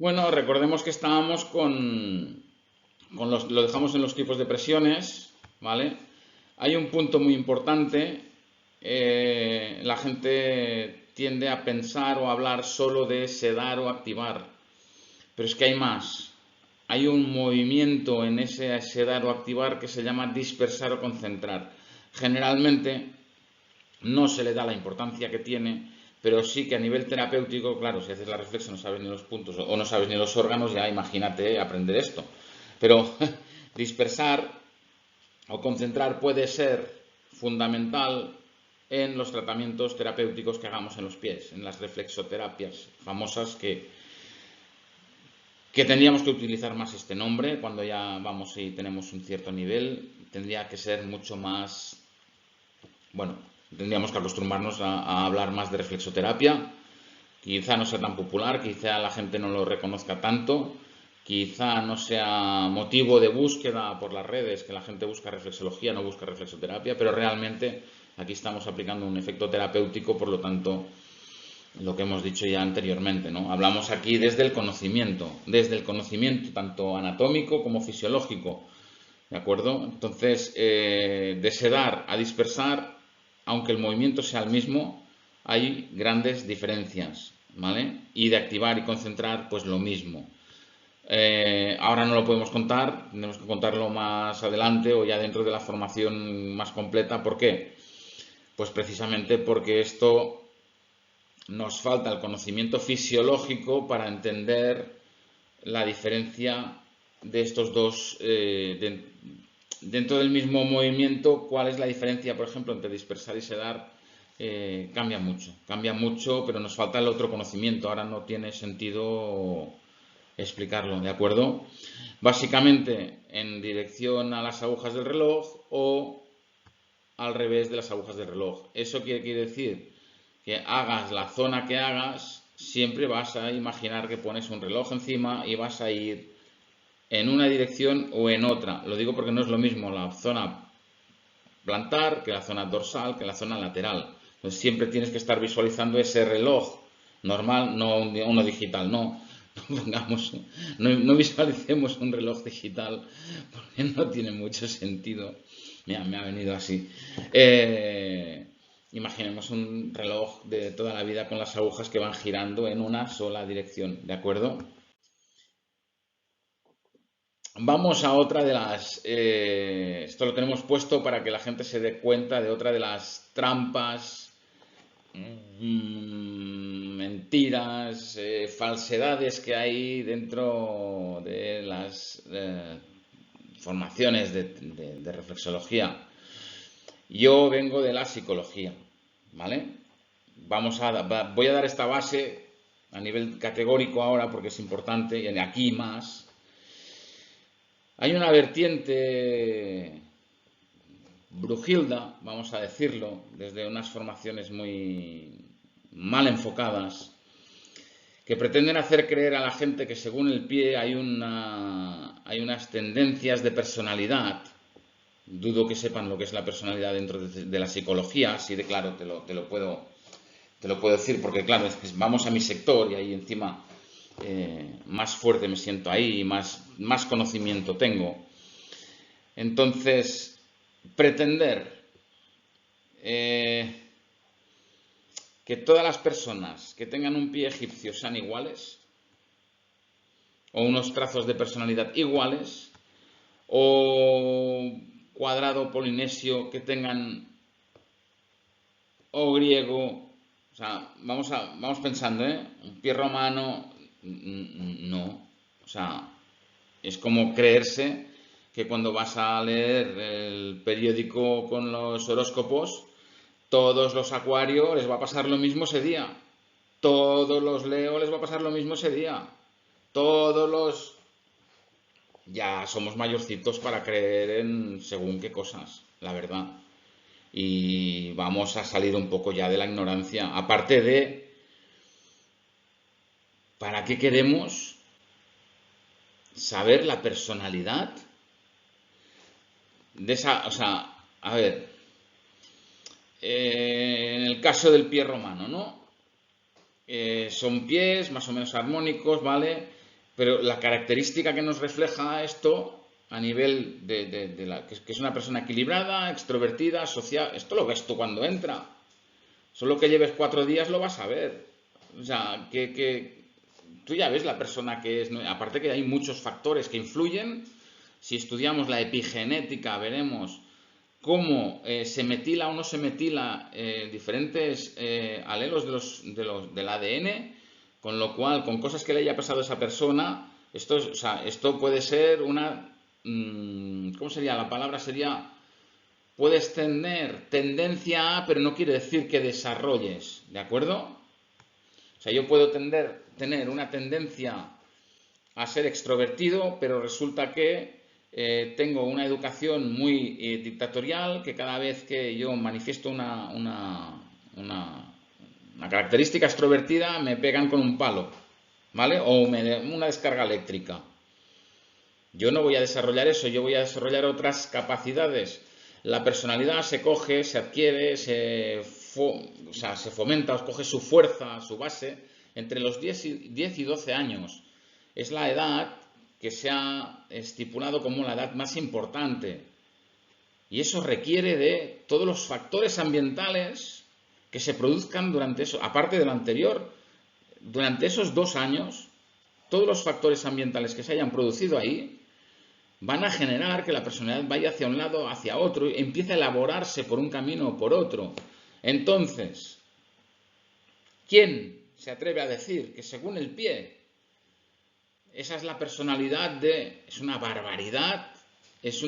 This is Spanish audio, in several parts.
Bueno, recordemos que estábamos lo dejamos en los tipos de presiones, ¿vale? Hay un punto muy importante. La gente tiende a pensar o a hablar solo de sedar o activar, pero es que hay más. Hay un movimiento en ese sedar o activar que se llama dispersar o concentrar. Generalmente no se le da la importancia que tiene, pero sí que a nivel terapéutico, claro, si haces la reflexión no sabes ni los puntos o no sabes ni los órganos, ya imagínate aprender esto. Pero dispersar o concentrar puede ser fundamental en los tratamientos terapéuticos que hagamos en los pies, en las reflexoterapias famosas que tendríamos que utilizar más este nombre cuando ya vamos y tenemos un cierto nivel. Tendría que ser mucho más, bueno, tendríamos que acostumbrarnos a hablar más de reflexoterapia. Quizá no sea tan popular, quizá la gente no lo reconozca tanto, quizá no sea motivo de búsqueda por las redes, que la gente busca reflexología, no busca reflexoterapia, pero realmente aquí estamos aplicando un efecto terapéutico, por lo tanto, lo que hemos dicho ya anteriormente, ¿no? Hablamos aquí desde el conocimiento tanto anatómico como fisiológico, ¿de acuerdo? Entonces, de sedar a dispersar, aunque el movimiento sea el mismo, hay grandes diferencias, ¿vale? Y de activar y concentrar, pues lo mismo. Ahora no lo podemos contar, tenemos que contarlo más adelante o ya dentro de la formación más completa. ¿Por qué? Pues precisamente porque esto nos falta el conocimiento fisiológico para entender la diferencia de estos dos, dentro del mismo movimiento, cuál es la diferencia, por ejemplo, entre dispersar y sedar. Cambia mucho, pero nos falta el otro conocimiento. Ahora no tiene sentido explicarlo, ¿de acuerdo? Básicamente en dirección a las agujas del reloj o al revés de las agujas del reloj. Eso quiere decir que hagas la zona que hagas, siempre vas a imaginar que pones un reloj encima y vas a ir en una dirección o en otra. Lo digo porque no es lo mismo la zona plantar que la zona dorsal que la zona lateral. Entonces siempre tienes que estar visualizando ese reloj normal, no uno digital, no. Pongamos, no visualicemos un reloj digital porque no tiene mucho sentido. Mira, me ha venido así. Imaginemos un reloj de toda la vida con las agujas que van girando en una sola dirección, ¿de acuerdo? Vamos a otra de las... esto lo tenemos puesto para que la gente se dé cuenta de otra de las trampas, mentiras, falsedades que hay dentro de las formaciones de reflexología. Yo vengo de la psicología, ¿vale? Voy a dar esta base a nivel categórico ahora porque es importante y aquí más. Hay una vertiente brujilda, vamos a decirlo, desde unas formaciones muy mal enfocadas, que pretenden hacer creer a la gente que según el pie hay unas tendencias de personalidad. Dudo que sepan lo que es la personalidad dentro de la psicología, así de claro te lo puedo decir, porque claro, vamos a mi sector y ahí encima más fuerte me siento ahí, más conocimiento tengo. Entonces, pretender eh, que todas las personas que tengan un pie egipcio sean iguales, o unos trazos de personalidad iguales, o cuadrado polinesio que tengan, o griego, o sea, vamos pensando, ¿eh? Un pie romano, no, o sea, es como creerse que cuando vas a leer el periódico con los horóscopos, todos los acuarios les va a pasar lo mismo ese día. Todos los Leo les va a pasar lo mismo ese día. Todos los... Ya somos mayorcitos para creer en según qué cosas, la verdad. Y vamos a salir un poco ya de la ignorancia. Aparte de, ¿para qué queremos saber la personalidad de esa... O sea, a ver, en el caso del pie romano, ¿no? Son pies más o menos armónicos, ¿vale? Pero la característica que nos refleja esto a nivel que es una persona equilibrada, extrovertida, social, esto lo ves tú cuando entra. Solo que lleves 4 días lo vas a ver. O sea, que tú ya ves la persona que es, ¿no? Aparte que hay muchos factores que influyen. Si estudiamos la epigenética, veremos cómo se metila o no se metila diferentes alelos del ADN, con lo cual, con cosas que le haya pasado a esa persona, o sea, esto puede ser una... ¿Cómo sería? La palabra sería... Puedes tener tendencia a, pero no quiere decir que desarrolles, ¿de acuerdo? O sea, yo puedo tener una tendencia a ser extrovertido, pero resulta que tengo una educación muy dictatorial, que cada vez que yo manifiesto una característica extrovertida me pegan con un palo, ¿vale? O una descarga eléctrica. Yo no voy a desarrollar eso, yo voy a desarrollar otras capacidades. La personalidad se coge, se adquiere, se fomenta, os coge su fuerza, su base, entre los 10 y 12 años. Es la edad que se ha estipulado como la edad más importante. Y eso requiere de todos los factores ambientales que se produzcan durante eso, aparte de lo anterior, durante esos 2 años, todos los factores ambientales que se hayan producido ahí van a generar que la personalidad vaya hacia un lado, hacia otro, y empiece a elaborarse por un camino o por otro. Entonces, ¿quién se atreve a decir que según el pie, esa es la personalidad es una barbaridad, es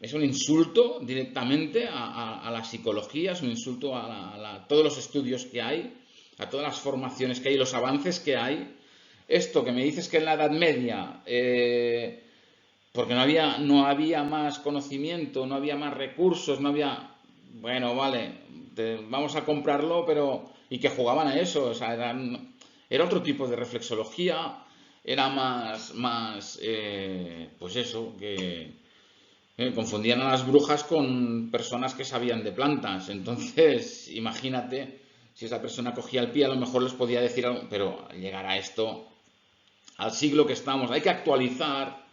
es un insulto directamente a la psicología, es un insulto a todos los estudios que hay, a todas las formaciones que hay, los avances que hay? Esto que me dices que en la Edad Media, porque no había más conocimiento, no había más recursos, no había... Bueno, vale, vamos a comprarlo, pero... Y que jugaban a eso, o sea, era otro tipo de reflexología, era pues eso, que confundían a las brujas con personas que sabían de plantas. Entonces, imagínate, si esa persona cogía el pie, a lo mejor les podía decir algo, pero al llegar a esto, al siglo que estamos, hay que actualizar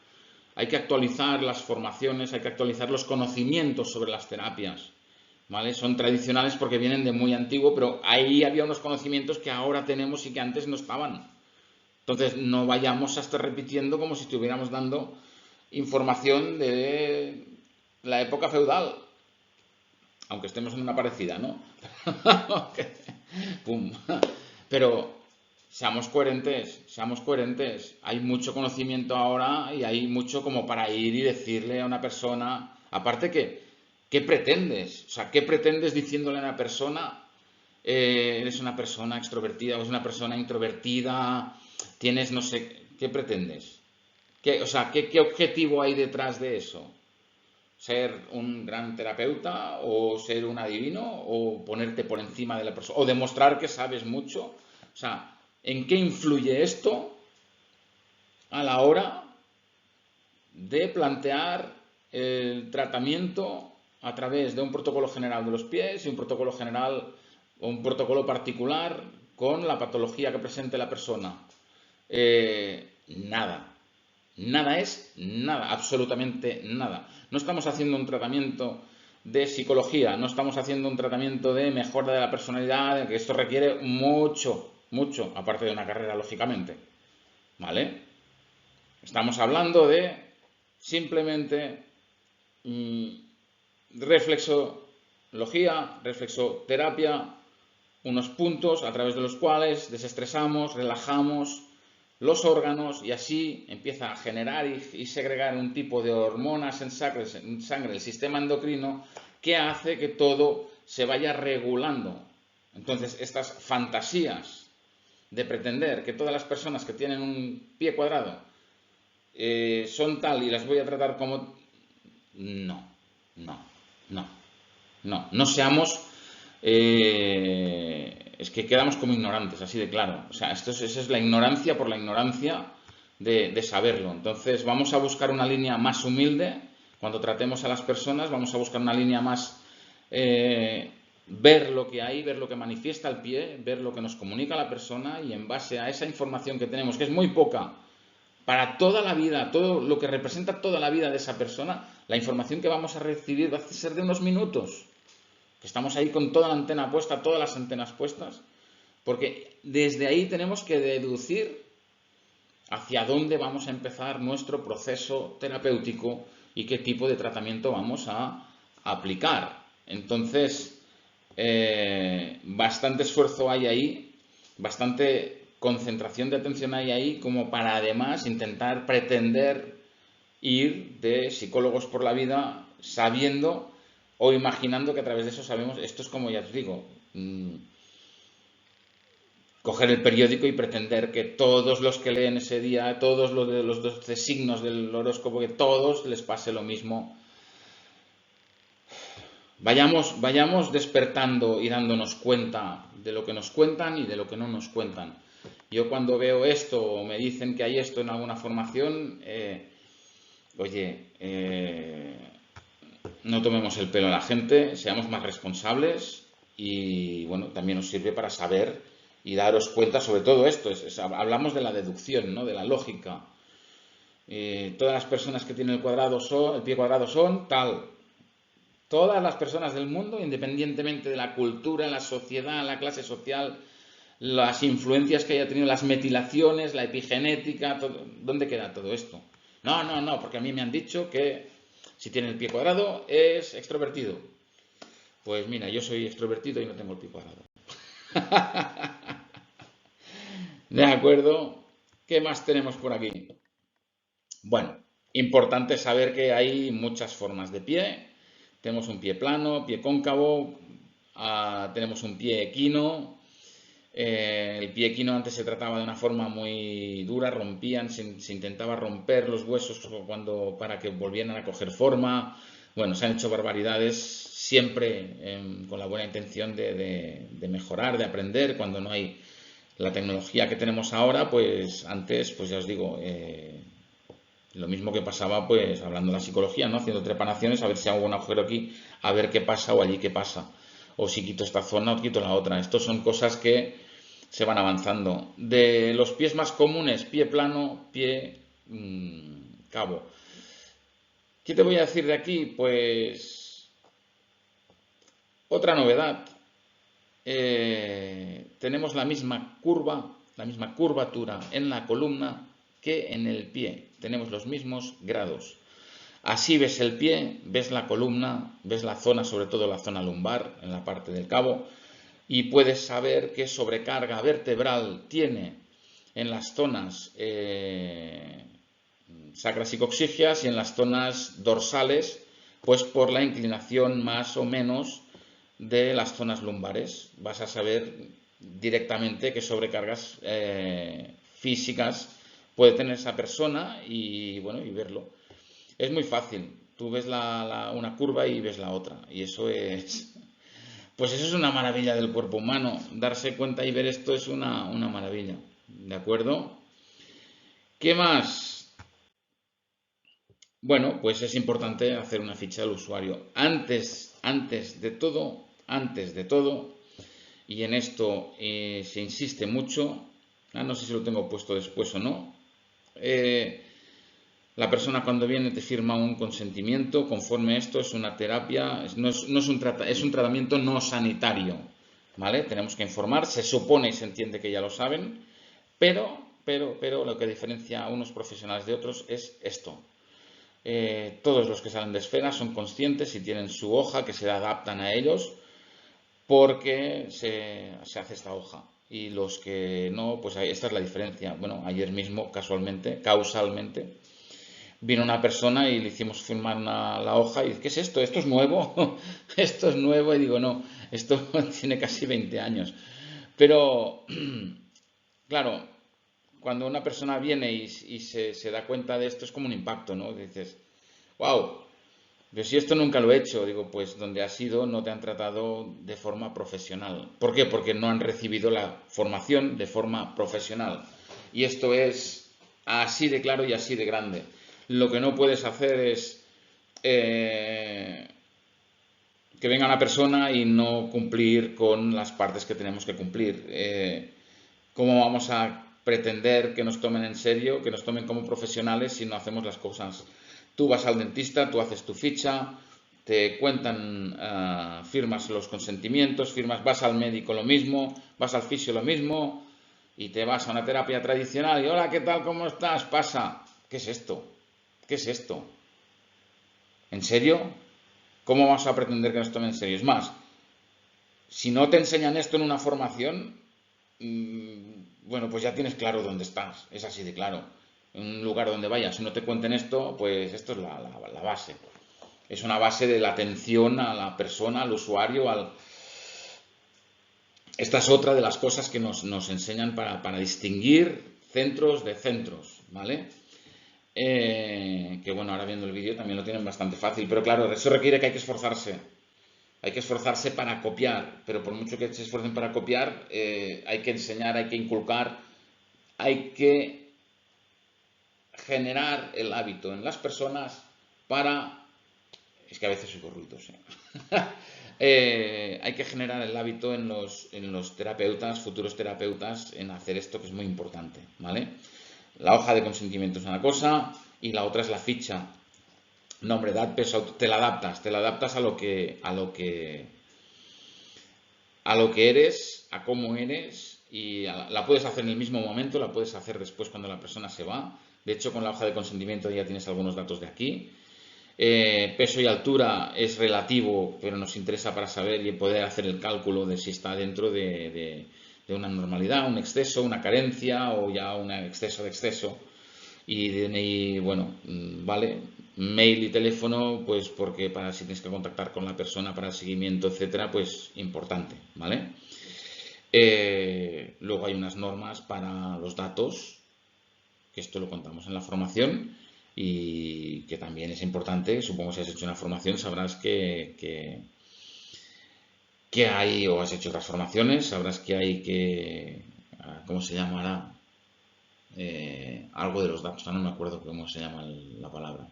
las formaciones, hay que actualizar los conocimientos sobre las terapias, ¿vale? Son tradicionales porque vienen de muy antiguo, pero ahí había unos conocimientos que ahora tenemos y que antes no estaban. Entonces, no vayamos a estar repitiendo como si estuviéramos dando información de la época feudal, aunque estemos en una parecida, ¿no? Pum. Pero seamos coherentes. Hay mucho conocimiento ahora y hay mucho como para ir y decirle a una persona, aparte ¿qué pretendes? O sea, ¿qué pretendes diciéndole a una persona, eres una persona extrovertida o es una persona introvertida, tienes no sé, ¿qué pretendes? ¿Qué objetivo hay detrás de eso? ¿Ser un gran terapeuta o ser un adivino o ponerte por encima de la persona o demostrar que sabes mucho? O sea, ¿en qué influye esto a la hora de plantear el tratamiento a través de un protocolo general de los pies y un protocolo general o un protocolo particular con la patología que presente la persona? Nada. Nada es nada, absolutamente nada. No estamos haciendo un tratamiento de psicología, no estamos haciendo un tratamiento de mejora de la personalidad, que esto requiere mucho, aparte de una carrera, lógicamente. ¿Vale? Estamos hablando de simplemente reflexología, reflexoterapia, unos puntos a través de los cuales desestresamos, relajamos los órganos y así empieza a generar y segregar un tipo de hormonas en sangre, el sistema endocrino, que hace que todo se vaya regulando. Entonces, estas fantasías de pretender que todas las personas que tienen un pie cuadrado son tal y las voy a tratar como... No seamos... es que quedamos como ignorantes, así de claro. O sea, esa es la ignorancia por la ignorancia de saberlo. Entonces, vamos a buscar una línea más humilde. Cuando tratemos a las personas, vamos a buscar una línea más ver lo que hay, ver lo que manifiesta el pie, ver lo que nos comunica la persona y en base a esa información que tenemos, que es muy poca, para toda la vida, todo lo que representa toda la vida de esa persona, la información que vamos a recibir va a ser de unos minutos, que estamos ahí con toda la antena puesta, todas las antenas puestas, porque desde ahí tenemos que deducir hacia dónde vamos a empezar nuestro proceso terapéutico y qué tipo de tratamiento vamos a aplicar. Entonces, bastante esfuerzo hay ahí, bastante concentración de atención hay ahí como para además intentar pretender ir de psicólogos por la vida sabiendo o imaginando que a través de eso sabemos, esto es como ya os digo, coger el periódico y pretender que todos los que leen ese día, todos los de los 12 signos del horóscopo, que todos les pase lo mismo. Vayamos despertando y dándonos cuenta de lo que nos cuentan y de lo que no nos cuentan. Yo cuando veo esto o me dicen que hay esto en alguna formación, no tomemos el pelo a la gente, seamos más responsables y bueno, también nos sirve para saber y daros cuenta sobre todo esto. Hablamos de la deducción, ¿no? De la lógica. Todas las personas que tienen el pie cuadrado son tal. Todas las personas del mundo, independientemente de la cultura, la sociedad, la clase social, las influencias que haya tenido, las metilaciones, la epigenética, ¿dónde queda todo esto? No, porque a mí me han dicho que si tiene el pie cuadrado es extrovertido. Pues mira, yo soy extrovertido y no tengo el pie cuadrado. ¿De acuerdo? ¿Qué más tenemos por aquí? Bueno, importante saber que hay muchas formas de pie. Tenemos un pie plano, pie cóncavo, tenemos un pie equino. El pie equino antes se trataba de una forma muy dura, se intentaba romper los huesos para que volvieran a coger forma. Bueno, se han hecho barbaridades siempre con la buena intención de mejorar, de aprender, cuando no hay la tecnología que tenemos ahora, pues antes, pues ya os digo, lo mismo que pasaba, pues hablando de la psicología, ¿no? Haciendo trepanaciones, a ver si hago un agujero aquí, a ver qué pasa o allí qué pasa. O si quito esta zona o quito la otra. Estos son cosas que se van avanzando. De los pies más comunes, pie plano, pie cabo. ¿Qué te voy a decir de aquí? Pues otra novedad. Tenemos la misma curva, la misma curvatura en la columna que en el pie. Tenemos los mismos grados. Así ves el pie, ves la columna, ves la zona, sobre todo la zona lumbar, en la parte del cabo, y puedes saber qué sobrecarga vertebral tiene en las zonas sacras y coxígeas y en las zonas dorsales, pues por la inclinación más o menos de las zonas lumbares. Vas a saber directamente qué sobrecargas físicas puede tener esa persona y bueno, y verlo. Es muy fácil. Tú ves una curva y ves la otra. Y eso es, pues eso es una maravilla del cuerpo humano. Darse cuenta y ver esto es una maravilla. ¿De acuerdo? ¿Qué más? Bueno, pues es importante hacer una ficha del usuario. Antes de todo, y en esto se insiste mucho, no sé si lo tengo puesto después o no, la persona cuando viene te firma un consentimiento, conforme esto es una terapia, no es un tratamiento no sanitario, ¿vale? Tenemos que informar, se supone y se entiende que ya lo saben, pero lo que diferencia a unos profesionales de otros es esto. Todos los que salen de esfera son conscientes y tienen su hoja que se adaptan a ellos porque se hace esta hoja. Y los que no, pues esta es la diferencia. Bueno, ayer mismo, causalmente, vino una persona y le hicimos firmar la hoja y dice, ¿qué es esto? ¿Esto es nuevo? Esto es nuevo. Y digo, no, esto tiene casi 20 años. Pero, claro, cuando una persona viene y se da cuenta de esto es como un impacto, ¿no? Dices, wow, pero si esto nunca lo he hecho, digo, pues donde has ido no te han tratado de forma profesional. ¿Por qué? Porque no han recibido la formación de forma profesional. Y esto es así de claro y así de grande. Lo que no puedes hacer es que que venga una persona y no cumplir con las partes que tenemos que cumplir. ¿Cómo vamos a pretender que nos tomen en serio, que nos tomen como profesionales si no hacemos las cosas? Tú vas al dentista, tú haces tu ficha, te cuentan, firmas los consentimientos, vas al médico lo mismo, vas al fisio lo mismo y te vas a una terapia tradicional y hola, ¿qué tal? ¿Cómo estás? Pasa. ¿Qué es esto? ¿Qué es esto? ¿En serio? ¿Cómo vas a pretender que nos tomen en serio? Es más, si no te enseñan esto en una formación, bueno, pues ya tienes claro dónde estás, es así de claro. En un lugar donde vayas, si no te cuenten esto, pues esto es la base. Es una base de la atención a la persona, al usuario, Esta es otra de las cosas que nos enseñan para distinguir centros de centros, ¿vale? Que bueno, ahora viendo el vídeo también lo tienen bastante fácil, pero claro, eso requiere que hay que esforzarse. Hay que esforzarse para copiar, pero por mucho que se esfuercen para copiar, hay que enseñar, hay que inculcar, hay que generar el hábito en las personas para... Es que a veces oigo ruidos, hay que generar el hábito en los terapeutas, futuros terapeutas, en hacer esto que es muy importante, ¿vale? La hoja de consentimiento es una cosa y la otra es la ficha. Nombre, edad, peso, te la adaptas a lo que eres, a cómo eres y la puedes hacer en el mismo momento, la puedes hacer después cuando la persona se va. De hecho, con la hoja de consentimiento ya tienes algunos datos de aquí. Peso y altura es relativo, pero nos interesa para saber y poder hacer el cálculo de si está dentro de una normalidad, un exceso, una carencia o ya un exceso de exceso. Y DNI, bueno, vale, mail y teléfono, pues porque para si tienes que contactar con la persona para el seguimiento, etcétera, pues importante, ¿vale? Luego hay unas normas para los datos, que esto lo contamos en la formación y que también es importante. Supongo que si has hecho una formación sabrás que hay, o has hecho otras formaciones, sabrás que hay que, ¿cómo se llamará? Algo de los datos, no me acuerdo cómo se llama la palabra.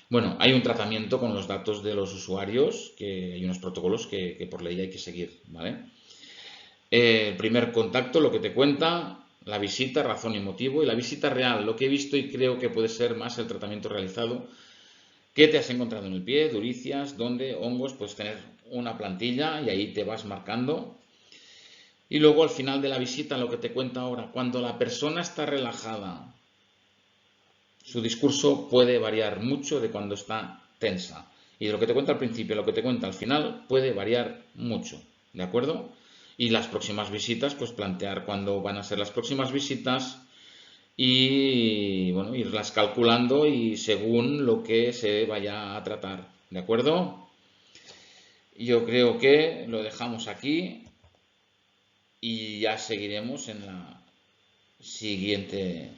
Bueno, hay un tratamiento con los datos de los usuarios, que hay unos protocolos que por ley hay que seguir, ¿vale? El primer contacto, lo que te cuenta, la visita, razón y motivo, y la visita real, lo que he visto y creo que puede ser más el tratamiento realizado. ¿Qué te has encontrado en el pie? Duricias, ¿dónde? Hongos, puedes tener una plantilla y ahí te vas marcando. Y luego al final de la visita, lo que te cuenta ahora, cuando la persona está relajada, su discurso puede variar mucho de cuando está tensa. Y de lo que te cuenta al principio a lo que te cuenta al final puede variar mucho, ¿de acuerdo? Y las próximas visitas, pues plantear cuándo van a ser las próximas visitas y, bueno, irlas calculando y según lo que se vaya a tratar, ¿de acuerdo? Yo creo que lo dejamos aquí y ya seguiremos en la siguiente.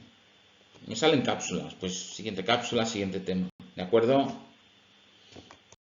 Me salen cápsulas, pues siguiente cápsula, siguiente tema, ¿de acuerdo?